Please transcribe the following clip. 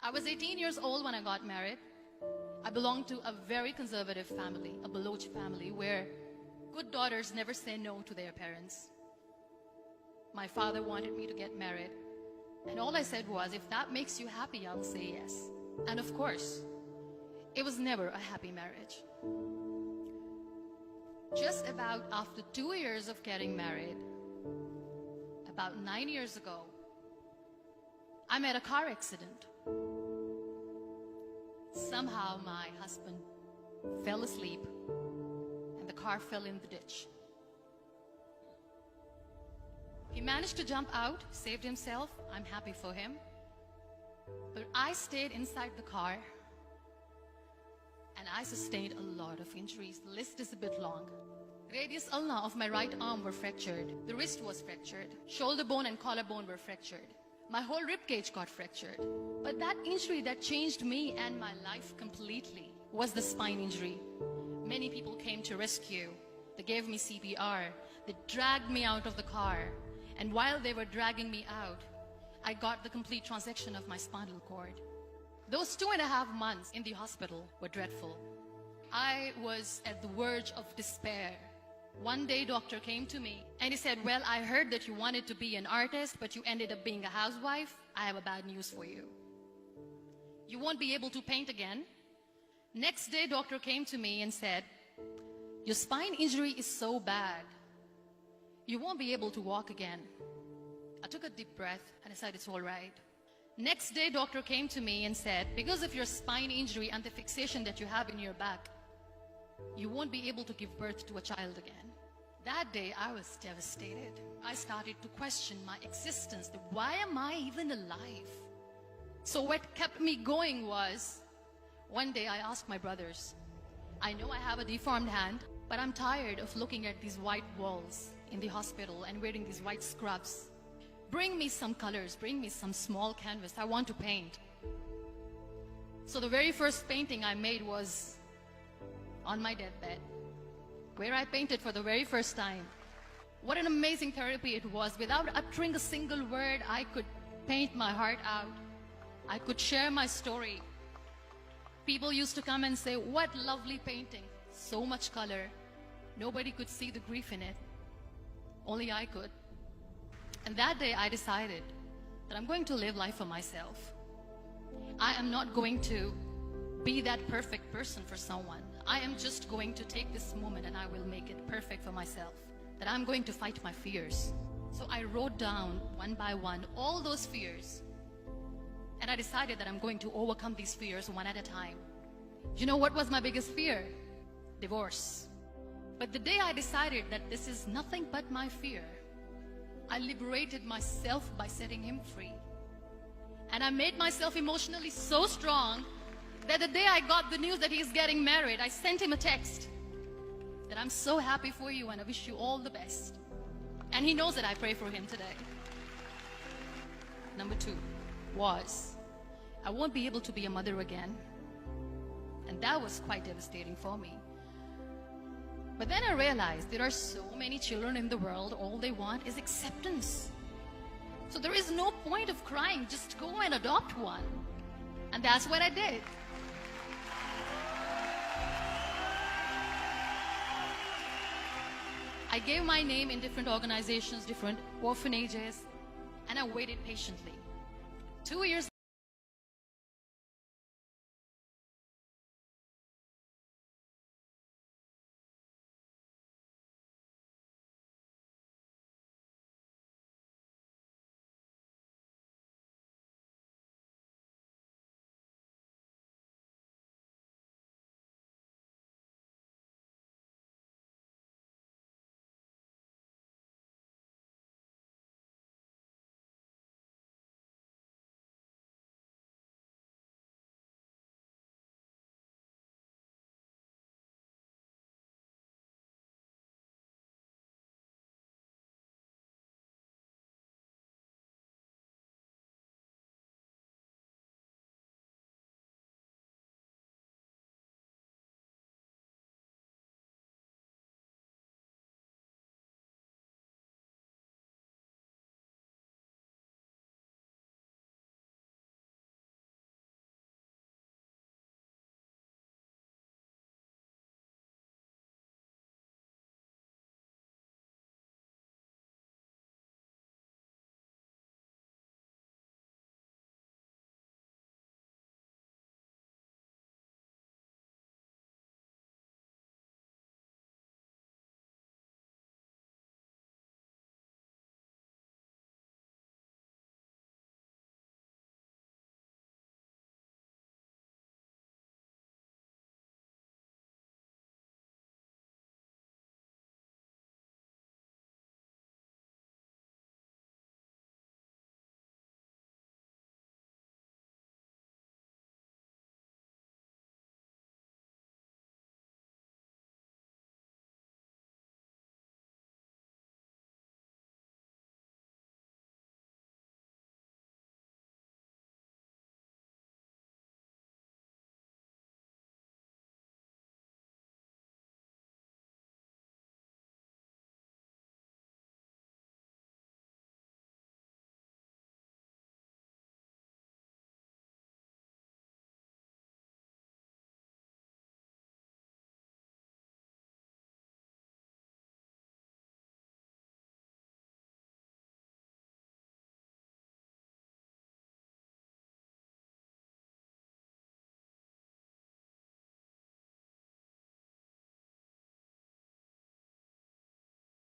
I was 18 years old when I got married. I belonged to a very conservative family, a Baloch family, where good daughters never say no to their parents. My father wanted me to get married, and all I said was, if that makes you happy, I'll say yes. And of course, it was never a happy marriage. Just about after 2 years of getting married, about 9 years ago, I met a car accident. Somehow my husband fell asleep and the car fell in the ditch. He managed to jump out, saved himself. I'm happy for him. But I stayed inside the car and I sustained a lot of injuries. The list is a bit long. Radius ulna of my right arm were fractured. The wrist was fractured. Shoulder bone and collarbone were fractured. My whole rib cage got fractured. But that injury that changed me and my life completely was the spine injury. Many people came to rescue. They gave me CPR. They dragged me out of the car. And while they were dragging me out, I got the complete transection of my spinal cord. Those 2.5 months in the hospital were dreadful. I was at the verge of despair. One day, doctor came to me and he said, well, I heard that you wanted to be an artist, but you ended up being a housewife. I have a bad news for you. You won't be able to paint again. Next day, doctor came to me and said, your spine injury is so bad, you won't be able to walk again. I took a deep breath and I said, it's all right. Next day, doctor came to me and said, because of your spine injury and the fixation that you have in your back, you won't be able to give birth to a child again. That day, I was devastated. I started to question my existence. Why am I even alive? So what kept me going was, one day I asked my brothers, I know I have a deformed hand, but I'm tired of looking at these white walls in the hospital and wearing these white scrubs. Bring me some colors, bring me some small canvas. I want to paint. So the very first painting I made was on my deathbed, where I painted for the very first time. What an amazing therapy it was. Without uttering a single word, I could paint my heart out. I could share my story. People used to come and say, what lovely painting. So much color. Nobody could see the grief in it. Only I could. And that day I decided that I'm going to live life for myself. I am not going to be that perfect person for someone. I am just going to take this moment and I will make it perfect for myself. That I'm going to fight my fears. So I wrote down one by one all those fears. And I decided that I'm going to overcome these fears one at a time. You know what was my biggest fear? Divorce. But the day I decided that this is nothing but my fear, I liberated myself by setting him free. And I made myself emotionally so strong that the day I got the news that he's getting married, I sent him a text that I'm so happy for you and I wish you all the best. And he knows that I pray for him today. Number 2 was, I won't be able to be a mother again. And that was quite devastating for me. But then I realized there are so many children in the world, all they want is acceptance. So there is no point of crying, just go and adopt one. And that's what I did. I gave my name in different organizations, different orphanages, and I waited patiently. 2 years